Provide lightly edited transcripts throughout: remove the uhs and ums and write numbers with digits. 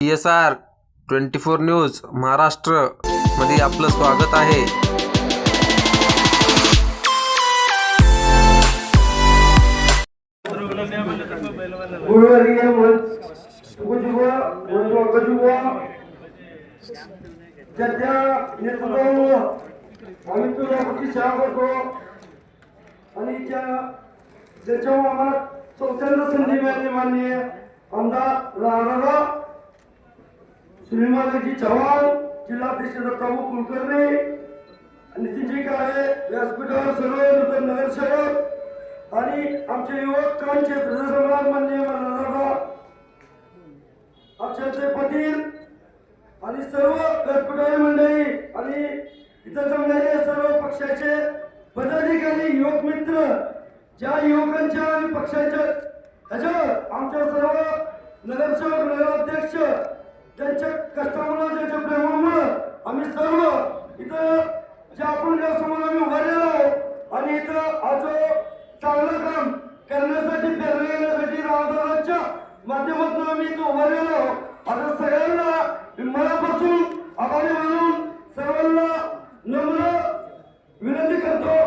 PSR 24 news Maharashtra मध्ये आपलं स्वागत आहे। श्रीमानजी चव्हाण जिल्हाध्यक्ष दत्ताभाऊ कुलकर्णी आणि नितीनजी काळे व्यासपीठावर सर्व नूतन नगरसेवक आणि आमचे युवकांचे प्रजासंघात माननीय मल्हारदादा आमचे पाटील आणि सर्व व्यासपीठाची मंडळी आणि इतर जमलेले सर्व पक्षाचे पदाधिकारी युवक मित्र ज्या युवकांच्या आणि पक्षाच्या ह्याच्यावर आमच्या सर्व नगरसेवक नगराध्यक्ष त्यांच्या कष्टामुळे त्यांच्या प्रेमामुळे आम्ही सर्व इथं जे आपण समोर आम्ही उभारलेलो आहोत आणि इथं आज चांगलं काम करण्यासाठी प्रेरणा घेण्यासाठी रावदारांच्या माध्यमातून आम्ही इथं उभारलेलो आहोत। आता सगळ्यांना मनापासून आभारी मानून सर्वांना नम्र विनंती करतो।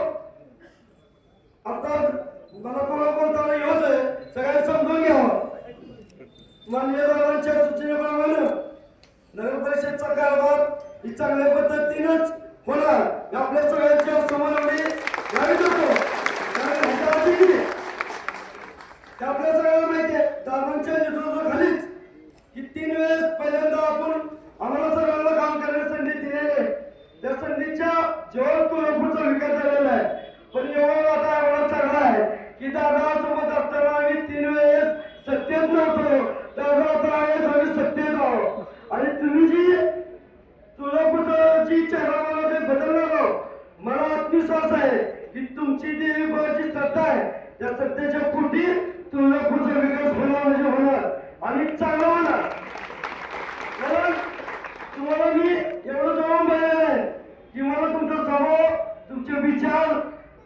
आता मला कोणा बोलताना येत आहे सगळ्यांनी समजून घ्यावं। माननीय दादांच्या सूचनेप्रमाणे नगर परिषदचा कारभार ही चांगल्या पद्धतीनेच होणार आपल्या सगळ्यांच्या समोर आम्ही गाडी देतो। आपल्या सगळ्यांना माहिती आहे दादांच्या नेतृत्वाखालीच की 3 वेळेस पहिल्यांदा आपण आम्हाला सगळ्यांना काम करण्याची संधी दिलेली त्या संधीच्या जेव्हा कोल्हापूरचा विकास झालेला आहे पण एवढा आता एवढा चांगला आहे की दादा सोबत असताना आम्ही 3 वेळेस सत्तेत नव्हतो दादा आता आम्ही सत्तेत आहोत आणि तुम्ही जी सोलापूरचा जी चेहरा ते बदलणार आहोत मला आत्मविश्वास आहे की तुमची जी बळची श्रद्धा आहे त्या सत्तेच्या पोटी सोलापूरचा विकास होणार म्हणजे होणार आणि चांगला होणार। कारण तुम्हाला मी एवढं जबाब मिळालेलं आहे की मला तुमचा स्वभाव तुमचे विचार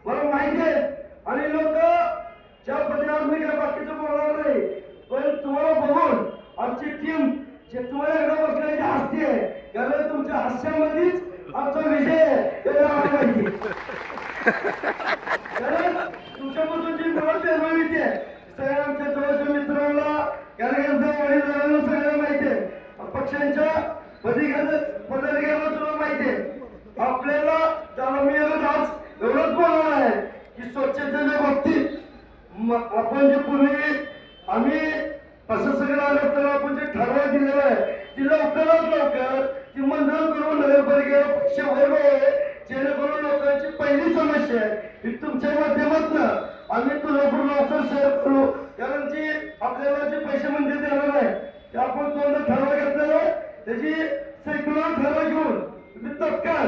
मला माहिती आहे आणि लोक ज्या पद्धतीने मी काय बाकीचं बोलणार नाही पण तुम्हाला बघून आमची टीम जे तुम्हाला एकदा बसल्याची हसती आहे कारण तुमच्या हास्यामध्येच आमचा विजय आहे माहिती कारण तुमच्यापासून जी मला प्रेरणा मिळते सगळ्या आमच्या जवळच्या मित्रांना कार्यकर्त्या वडीलधाऱ्यांना सगळ्यांना माहिती आहे पक्षांच्या पदाधिकाऱ्यांना सुद्धा माहिती आहे आपल्याला त्याला मी आज एवढंच बोलणार आहे की स्वच्छतेच्या बाबतीत आपण जे पूर्वी आम्ही प्रशासनाला आलो असताना आपण जे ठराव दिलेलं आहे ती लवकरात लवकर ती मंजूर करून नगरपालिकेला पक्ष वैभव जेणेकरून लोकांची पहिली समस्या आहे ही तुमच्या माध्यमातून आम्ही तुळजापूर लवकर शेअर करू कारण जी आपल्याला जे पैसे मंजूर देणार आहे ते आपण दोनदा ठराव घेतलेला त्याची सेक्युलर ठराव घेऊन तुम्ही तत्काळ